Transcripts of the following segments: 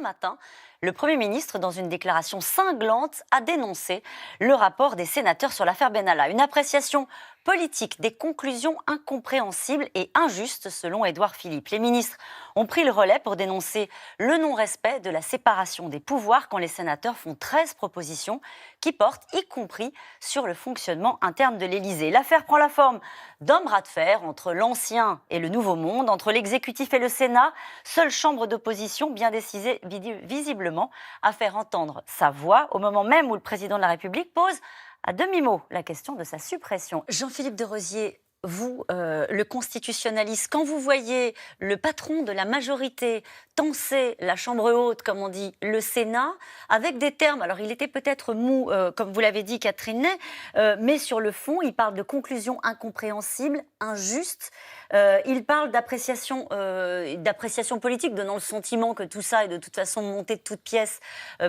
matin, le Premier ministre, dans une déclaration cinglante, a dénoncé le rapport des sénateurs sur l'affaire Benalla. Une appréciation politique des conclusions incompréhensibles et injustes, selon Édouard Philippe. Les ministres ont pris le relais pour dénoncer le non-respect de la séparation des pouvoirs quand les sénateurs font 13 propositions qui portent, y compris sur le fonctionnement interne de l'Élysée. L'affaire prend la forme d'un bras de fer entre l'ancien et le nouveau monde, entre l'exécutif et le Sénat, seule chambre d'opposition bien décidée visiblement à faire entendre sa voix au moment même où le président de la République pose à demi-mot la question de sa suppression. Jean-Philippe de Rosier, vous, le constitutionnaliste, quand vous voyez le patron de la majorité tenser la Chambre haute, comme on dit, le Sénat, avec des termes, alors il était peut-être mou, comme vous l'avez dit Catherine Ney, mais sur le fond, il parle de conclusions incompréhensibles, injustes, il parle d'appréciation politique, donnant le sentiment que tout ça est de toute façon monté de toutes pièces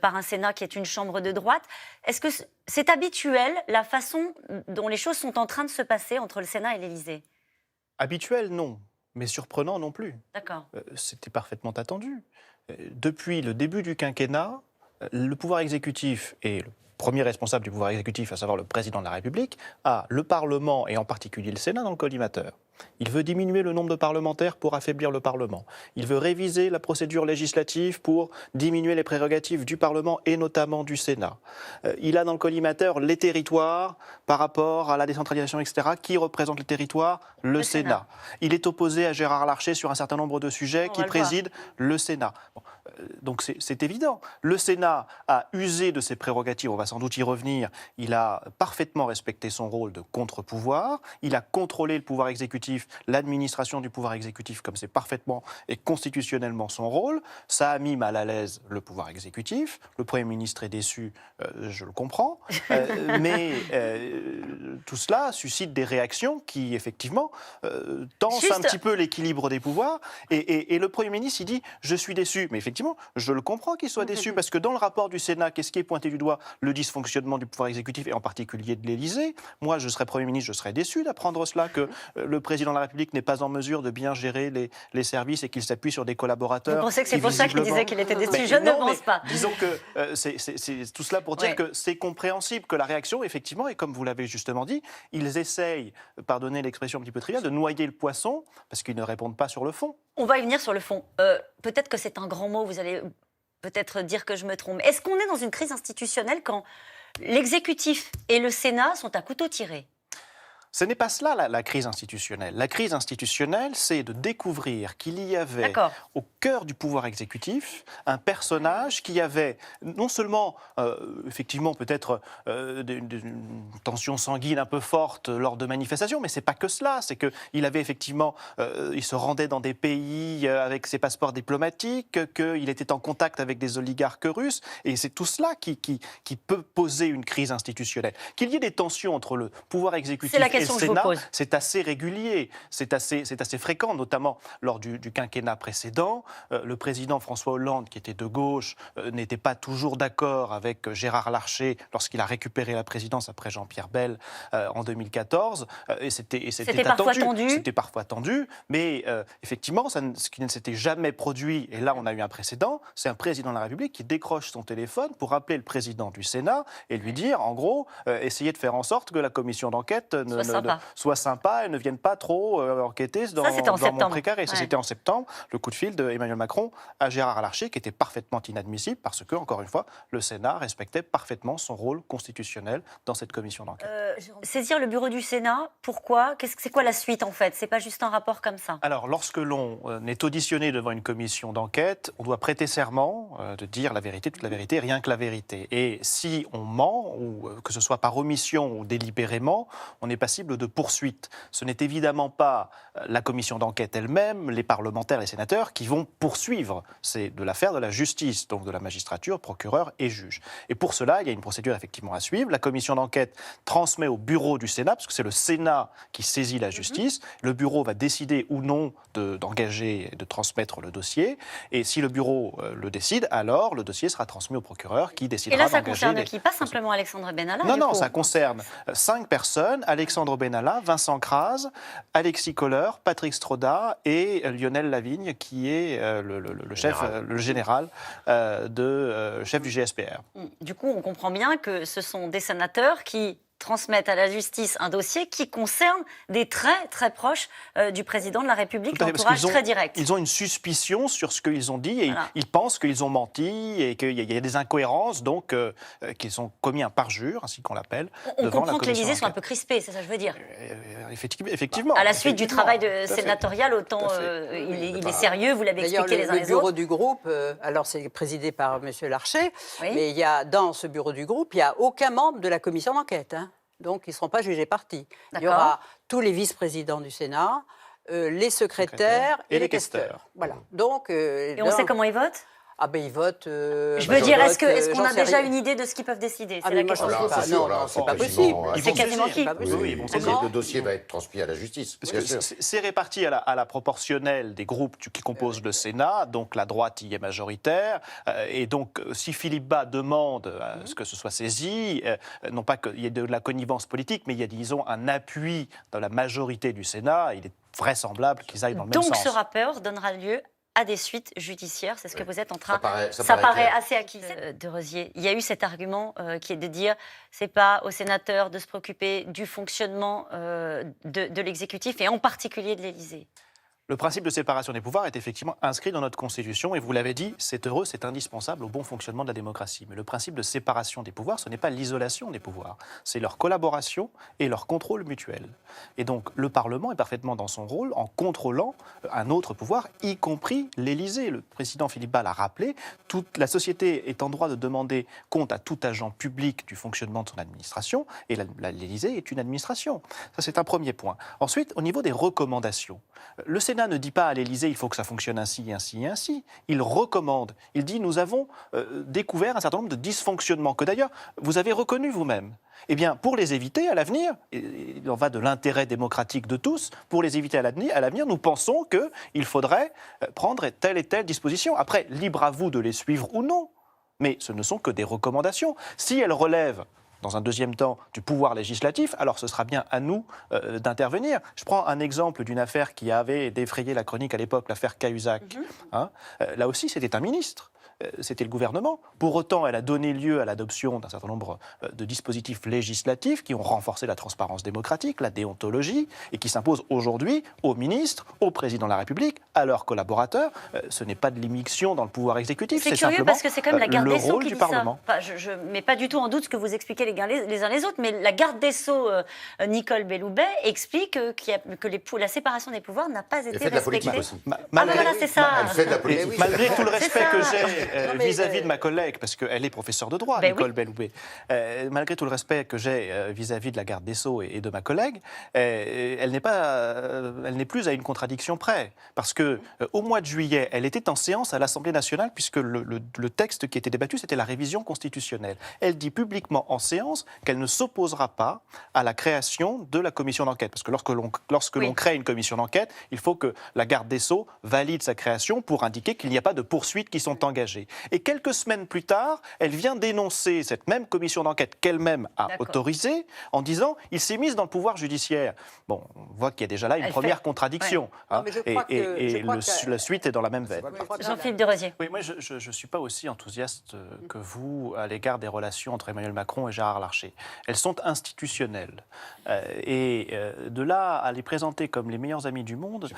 par un Sénat qui est une chambre de droite. Est-ce que c'est habituel, la façon dont les choses sont en train de se passer entre le Sénat et l'Élysée? Habituel, non. Mais surprenant non plus. D'accord. C'était parfaitement attendu. Depuis le début du quinquennat, le pouvoir exécutif et le premier responsable du pouvoir exécutif, à savoir le président de la République, a le Parlement et en particulier le Sénat dans le collimateur. Il veut diminuer le nombre de parlementaires pour affaiblir le Parlement. Il veut réviser la procédure législative pour diminuer les prérogatives du Parlement et notamment du Sénat. Il a dans le collimateur les territoires par rapport à la décentralisation, etc. Qui représente les territoires? Le Sénat. Il est opposé à Gérard Larcher sur un certain nombre de sujets qui préside le Sénat. Bon, donc c'est évident. Le Sénat a usé de ses prérogatives, on va sans doute y revenir. Il a parfaitement respecté son rôle de contre-pouvoir. Il a contrôlé le pouvoir exécutif, l'administration du pouvoir exécutif, comme c'est parfaitement et constitutionnellement son rôle. Ça a mis mal à l'aise le pouvoir exécutif. Le Premier ministre est déçu, je le comprends. Mais tout cela suscite des réactions qui, effectivement, tensent un petit peu l'équilibre des pouvoirs. Et le Premier ministre, il dit « je suis déçu ». Mais effectivement, je le comprends qu'il soit déçu, parce que dans le rapport du Sénat, qu'est-ce qui est pointé du doigt? Le dysfonctionnement du pouvoir exécutif, et en particulier de l'Élysée. Moi, je serais Premier ministre, je serais déçu d'apprendre cela, que le président de la République n'est pas en mesure de bien gérer les services et qu'il s'appuie sur des collaborateurs. Vous pensez que c'est pour ça qu'il disait qu'il était déçu? Je ne pense pas. Disons que c'est tout cela pour dire que c'est compréhensible, que la réaction, effectivement, et comme vous l'avez justement dit, ils essayent, pardonnez l'expression un petit peu triviale, de noyer le poisson parce qu'ils ne répondent pas sur le fond. On va y venir sur le fond. Peut-être que c'est un grand mot, vous allez peut-être dire que je me trompe. Est-ce qu'on est dans une crise institutionnelle quand l'exécutif et le Sénat sont à couteau tiré? Ce n'est pas cela la crise institutionnelle. La crise institutionnelle, c'est de découvrir qu'il y avait au cœur du pouvoir exécutif un personnage qui avait non seulement, effectivement, peut-être une tension sanguine un peu forte lors de manifestations, mais c'est pas que cela. C'est qu'il avait effectivement, il se rendait dans des pays avec ses passeports diplomatiques, qu'il était en contact avec des oligarques russes, et c'est tout cela qui peut poser une crise institutionnelle. Qu'il y ait des tensions entre le pouvoir exécutif et le Sénat, c'est assez régulier, c'est assez fréquent, notamment lors du quinquennat précédent. Le président François Hollande, qui était de gauche, n'était pas toujours d'accord avec Gérard Larcher lorsqu'il a récupéré la présidence après Jean-Pierre Bel en 2014. Et c'était attendu. C'était parfois tendu, mais effectivement, ce qui ne s'était jamais produit, et là on a eu un précédent, c'est un président de la République qui décroche son téléphone pour appeler le président du Sénat et lui dire, en gros, essayez de faire en sorte que la commission d'enquête soit sympa et ne vienne pas trop enquêter dans mon précaré. Ça, c'était en septembre, le coup de fil d'Emmanuel Macron à Gérard Larcher, qui était parfaitement inadmissible parce que, encore une fois, le Sénat respectait parfaitement son rôle constitutionnel dans cette commission d'enquête. Saisir le bureau du Sénat, pourquoi? C'est quoi la suite, en fait? C'est pas juste un rapport comme ça? Alors, lorsque l'on est auditionné devant une commission d'enquête, on doit prêter serment de dire la vérité, toute la vérité, rien que la vérité. Et si on ment, ou que ce soit par omission ou délibérément, on est passible de poursuite. Ce n'est évidemment pas la commission d'enquête elle-même, les parlementaires, les sénateurs qui vont poursuivre. C'est de l'affaire de la justice, donc de la magistrature, procureur et juge. Et pour cela, il y a une procédure effectivement à suivre. La commission d'enquête transmet au bureau du Sénat, parce que c'est le Sénat qui saisit la justice. Le bureau va décider ou non d'engager et de transmettre le dossier. Et si le bureau le décide, alors le dossier sera transmis au procureur qui décidera d'engager... Et là, ça concerne qui? Pas simplement Alexandre Benalla? Non, ça concerne 5 personnes. Alexandre Alessandro Benalla, Vincent Kras, Alexis Kohler, Patrick Stroda et Lionel Lavigne, qui est le chef, le général chef du GSPR. Du coup, on comprend bien que ce sont des sénateurs qui transmettent à la justice un dossier qui concerne des très très proches du président de la République, l'entourage très direct. Ils ont une suspicion sur ce qu'ils ont dit et ils pensent qu'ils ont menti et qu'il y a des incohérences, donc qu'ils ont commis un parjure, ainsi qu'on l'appelle. On comprend que l'Élysée soit un peu crispé, c'est ça que je veux dire. Effectivement. À la suite du travail sénatorial, autant il est sérieux, vous l'avez expliqué les uns les autres. Le bureau du groupe, alors c'est présidé par M. Larcher, mais il y a, dans ce bureau du groupe, il n'y a aucun membre de la commission d'enquête. Donc, ils ne seront pas jugés partis. Il y aura tous les vice-présidents du Sénat, les secrétaires et les questeurs. Voilà. Donc, et on sait comment ils votent ? Ah ben ils votent. Je veux dire, est-ce qu'on a déjà une idée de ce qu'ils peuvent décider ? C'est la question. Non, c'est pas possible. C'est quasiment qui ? Oui, le dossier va être transmis à la justice. C'est réparti à la proportionnelle des groupes qui composent le Sénat, donc la droite y est majoritaire, et donc si Philippe Bas demande à ce que ce soit saisi, non pas qu'il y ait de la connivence politique, mais il y a, disons, un appui dans la majorité du Sénat, il est vraisemblable qu'ils aillent dans le même sens. Donc ce rapport donnera lieu à des suites judiciaires, c'est ce que vous êtes en train... Ça paraît assez acquis. De Rosier, il y a eu cet argument qui est de dire c'est pas aux sénateurs de se préoccuper du fonctionnement de l'exécutif et en particulier de l'Élysée. Le principe de séparation des pouvoirs est effectivement inscrit dans notre Constitution et vous l'avez dit, c'est heureux, c'est indispensable au bon fonctionnement de la démocratie. Mais le principe de séparation des pouvoirs, ce n'est pas l'isolation des pouvoirs, c'est leur collaboration et leur contrôle mutuel. Et donc le Parlement est parfaitement dans son rôle en contrôlant un autre pouvoir, y compris l'Élysée. Le président Philippe Bas l'a rappelé, toute la société est en droit de demander compte à tout agent public du fonctionnement de son administration et l'Élysée est une administration. Ça, c'est un premier point. Ensuite, au niveau des recommandations, le Sénat ne dit pas à l'Élysée il faut que ça fonctionne ainsi, ainsi et ainsi. Il recommande. Il dit nous avons découvert un certain nombre de dysfonctionnements que d'ailleurs vous avez reconnus vous-même. Eh bien, pour les éviter à l'avenir, il en va de l'intérêt démocratique de tous, pour les éviter à l'avenir, nous pensons qu'il faudrait prendre telle et telle disposition. Après, libre à vous de les suivre ou non. Mais ce ne sont que des recommandations. Si elles relèvent dans un deuxième temps, du pouvoir législatif, alors ce sera bien à nous d'intervenir. Je prends un exemple d'une affaire qui avait défrayé la chronique à l'époque, l'affaire Cahuzac. Là aussi, c'était un ministre. C'était le gouvernement. Pour autant, elle a donné lieu à l'adoption d'un certain nombre de dispositifs législatifs qui ont renforcé la transparence démocratique, la déontologie, et qui s'imposent aujourd'hui aux ministres, au président de la République, à leurs collaborateurs. Ce n'est pas de l'immixtion dans le pouvoir exécutif, c'est curieux parce que c'est quand même la garde des Sceaux qui dit Parlement. Ça. Enfin, je ne mets pas du tout en doute ce que vous expliquez les uns les autres, mais la garde des Sceaux, Nicole Belloubet, explique que la séparation des pouvoirs n'a pas été respectée. Voilà, c'est ça. Elle fait de la politique. Malgré tout le respect que j'ai vis-à-vis de ma collègue, parce qu'elle est professeure de droit, Nicole Belloubet, malgré tout le respect que j'ai vis-à-vis de la garde des Sceaux et de ma collègue, elle n'est plus à une contradiction près. Parce qu'au mois de juillet, elle était en séance à l'Assemblée nationale, puisque le texte qui était débattu, c'était la révision constitutionnelle. Elle dit publiquement en séance qu'elle ne s'opposera pas à la création de la commission d'enquête. Parce que lorsque l'on crée une commission d'enquête, il faut que la garde des Sceaux valide sa création pour indiquer qu'il n'y a pas de poursuites qui sont engagées. Et quelques semaines plus tard, elle vient dénoncer cette même commission d'enquête qu'elle-même a autorisée en disant « il s'est mis dans le pouvoir judiciaire ». Bon, on voit qu'il y a déjà là une première contradiction. La suite est dans la même veine. Jean-Philippe de Rosier. Oui, moi, je ne suis pas aussi enthousiaste que vous à l'égard des relations entre Emmanuel Macron et Gérard Larcher. Elles sont institutionnelles. De là à les présenter comme les meilleurs amis du monde,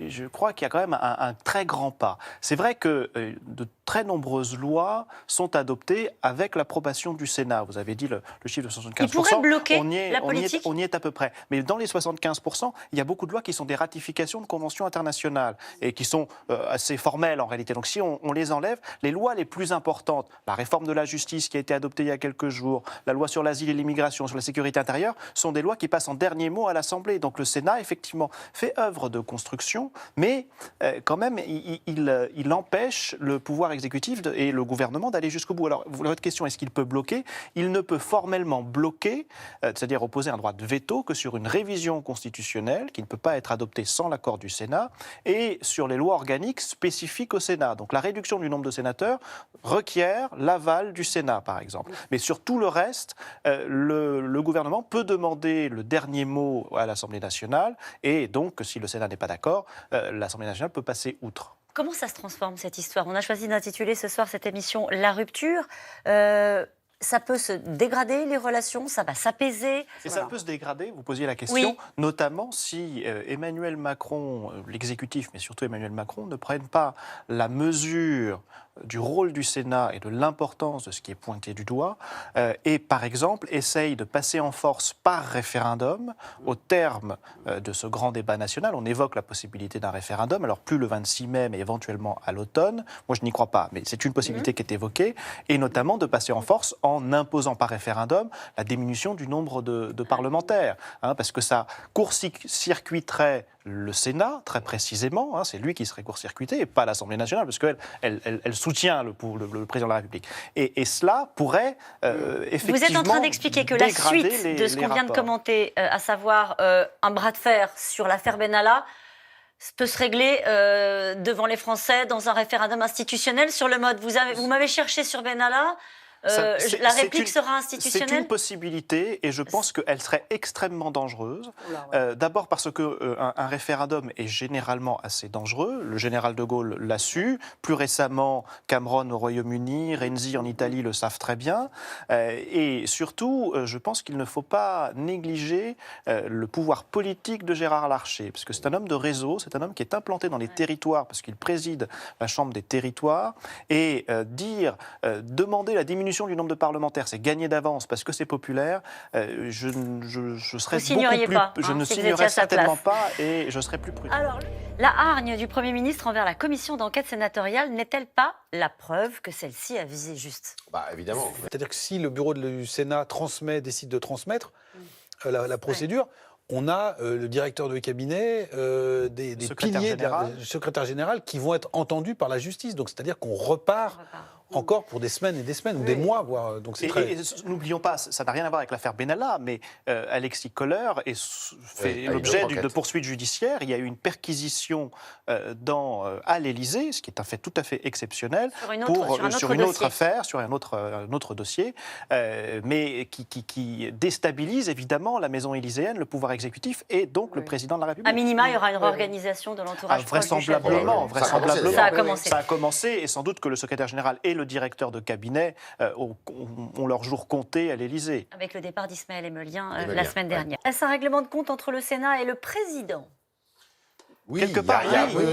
je crois qu'il y a quand même un très grand pas. C'est vrai que de très nombreuses lois sont adoptées avec l'approbation du Sénat. Vous avez dit le chiffre de 75%. Il pourrait bloquer la politique. On y est à peu près. Mais dans les 75%, il y a beaucoup de lois qui sont des ratifications de conventions internationales et qui sont assez formelles en réalité. Donc si on les enlève, les lois les plus importantes, la réforme de la justice qui a été adoptée il y a quelques jours, la loi sur l'asile et l'immigration, sur la sécurité intérieure, sont des lois qui passent en dernier mot à l'Assemblée. Donc le Sénat, effectivement, fait œuvre de construction, mais quand même, il empêche le pouvoir exécutif et le gouvernement d'aller jusqu'au bout. Alors, votre question, est-ce qu'il peut bloquer ? Il ne peut formellement bloquer, c'est-à-dire opposer un droit de veto, que sur une révision constitutionnelle qui ne peut pas être adoptée sans l'accord du Sénat et sur les lois organiques spécifiques au Sénat. Donc, la réduction du nombre de sénateurs requiert l'aval du Sénat, par exemple. Mais sur tout le reste, le gouvernement peut demander le dernier mot à l'Assemblée nationale, et donc, si le Sénat n'est pas d'accord, l'Assemblée nationale peut passer outre. Comment ça se transforme, cette histoire? On a choisi d'intituler ce soir cette émission « La rupture ». Ça peut se dégrader, les relations, ça va s'apaiser. Et ça peut se dégrader, vous posiez la question, notamment si Emmanuel Macron, l'exécutif, mais surtout Emmanuel Macron, ne prennent pas la mesure du rôle du Sénat et de l'importance de ce qui est pointé du doigt, et par exemple essaye de passer en force par référendum au terme de ce grand débat national. On évoque la possibilité d'un référendum, alors plus le 26 mai, mais éventuellement à l'automne. Moi, je n'y crois pas, mais c'est une possibilité qui est évoquée, et notamment de passer en force en imposant par référendum la diminution du nombre de parlementaires, parce que ça court-circuiterait le Sénat, très précisément, c'est lui qui serait court-circuité, et pas l'Assemblée nationale, parce qu'elle elle soutient le président de la République. Et cela pourrait effectivement Vous êtes en train d'expliquer que la suite de ce qu'on vient de commenter, à savoir un bras de fer sur l'affaire Benalla, peut se régler devant les Français dans un référendum institutionnel sur le mode. Vous m'avez cherché sur Benalla. La réplique sera institutionnelle? C'est une possibilité, et je pense qu'elle serait extrêmement dangereuse. D'abord parce qu'un référendum est généralement assez dangereux. Le général de Gaulle l'a su. Plus récemment, Cameron au Royaume-Uni, Renzi en Italie le savent très bien. Et surtout, je pense qu'il ne faut pas négliger le pouvoir politique de Gérard Larcher, parce que c'est un homme de réseau, c'est un homme qui est implanté dans les territoires, parce qu'il préside la Chambre des territoires, et demander la diminution du nombre de parlementaires, c'est gagner d'avance parce que c'est populaire. Je serais beaucoup plus... pas, je ne si signerais certainement pas, et je serais plus prudent. Alors, la hargne du Premier ministre envers la commission d'enquête sénatoriale n'est-elle pas la preuve que celle-ci a visé juste? Évidemment. C'est-à-dire que si le bureau du Sénat décide de transmettre la procédure, on a le directeur de cabinet, des piliers du secrétaire général qui vont être entendus par la justice. Donc, c'est-à-dire qu'on repart encore pour des semaines et des semaines, ou des mois, voire. Donc c'est et n'oublions pas, ça n'a rien à voir avec l'affaire Benalla, mais Alexis Kohler fait l'objet de poursuites judiciaires. Il y a eu une perquisition à l'Élysée, ce qui est un fait tout à fait exceptionnel, sur une autre affaire, sur un autre dossier, mais qui déstabilise évidemment la maison élyséenne, le pouvoir exécutif et donc le président de la République. À minima, il y aura une réorganisation de l'entourage. Vraisemblablement. Ça a commencé. Ça a commencé, et sans doute que le secrétaire général et le directeur de cabinet ont leur jour compté à l'Élysée. Avec le départ d'Ismaël Emelien la semaine dernière. Est-ce un règlement de compte entre le Sénat et le président? Oui, quelque part, il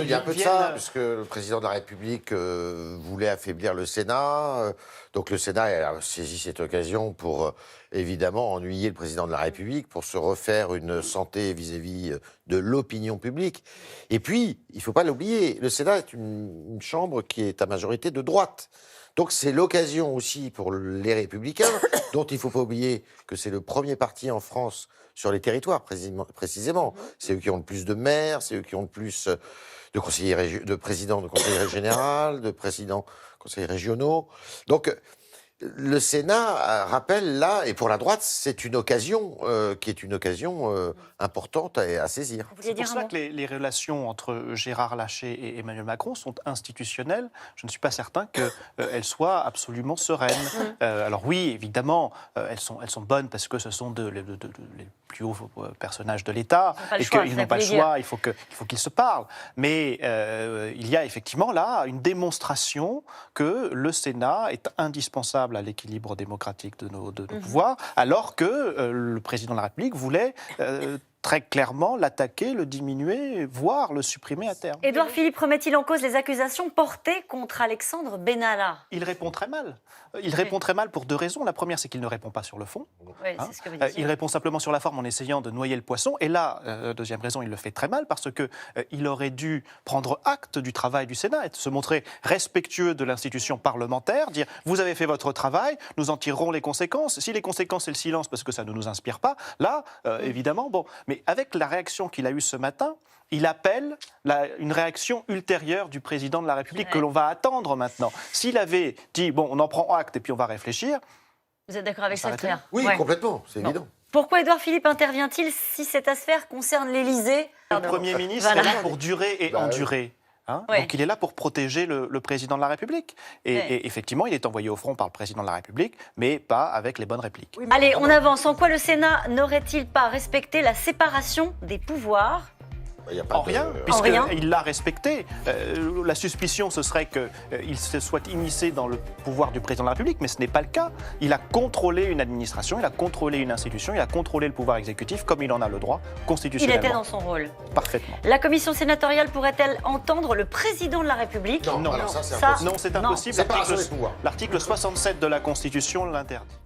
y a un peu de ça, puisque le président de la République voulait affaiblir le Sénat. Donc le Sénat a saisi cette occasion pour évidemment ennuyer le président de la République, pour se refaire une santé vis-à-vis de l'opinion publique. Et puis, il ne faut pas l'oublier, le Sénat est une chambre qui est à majorité de droite. Donc c'est l'occasion aussi pour les Républicains, dont il ne faut pas oublier que c'est le premier parti en France sur les territoires, précisément. C'est eux qui ont le plus de maires, c'est eux qui ont le plus de présidents de conseillers généraux, de présidents de conseillers régionaux. Donc le Sénat rappelle là, et pour la droite, c'est une occasion qui est une occasion importante à saisir. C'est pour cela que les relations entre Gérard Larcher et Emmanuel Macron sont institutionnelles. Je ne suis pas certain qu'elles soient absolument sereines. Alors oui, évidemment, elles sont bonnes parce que ce sont les plus hauts personnages de l'État et qu'ils n'ont pas le choix, il faut qu'ils se parlent. Mais il y a effectivement là une démonstration que le Sénat est indispensable à l'équilibre démocratique de nos pouvoirs, alors que le président de la République voulait très clairement l'attaquer, le diminuer, voire le supprimer à terme. Édouard Philippe remet-il en cause les accusations portées contre Alexandre Benalla? Il répond très mal. Il répond très mal pour deux raisons. La première, c'est qu'il ne répond pas sur le fond. Oui, c'est ce que vous disiez. Il répond simplement sur la forme en essayant de noyer le poisson. Et là, deuxième raison, il le fait très mal parce qu'il aurait dû prendre acte du travail du Sénat et se montrer respectueux de l'institution parlementaire, dire « vous avez fait votre travail, nous en tirerons les conséquences ». Si les conséquences, c'est le silence parce que ça ne nous inspire pas, là, évidemment, bon. Mais avec la réaction qu'il a eue ce matin, il appelle une réaction ultérieure du président de la République que l'on va attendre maintenant. S'il avait dit, bon, on en prend acte et puis on va réfléchir... Vous êtes d'accord avec ça, Claire? Oui, complètement, c'est évident. Pourquoi Édouard Philippe intervient-il si cette affaire concerne l'Élysée? Le Premier ministre est là pour durer et endurer. Donc il est là pour protéger le président de la République. Et effectivement, il est envoyé au front par le président de la République, mais pas avec les bonnes répliques. Oui, allez, on avance. En quoi le Sénat n'aurait-il pas respecté la séparation des pouvoirs ? En rien, puisqu'il l'a respecté. La suspicion, ce serait qu'il se soit immiscé dans le pouvoir du président de la République, mais ce n'est pas le cas. Il a contrôlé une administration, il a contrôlé une institution, il a contrôlé le pouvoir exécutif comme il en a le droit constitutionnellement. Il était dans son rôle. Parfaitement. La commission sénatoriale pourrait-elle entendre le président de la République ? Non, non, ça c'est impossible. Non, c'est impossible. L'article 67 de la Constitution l'interdit.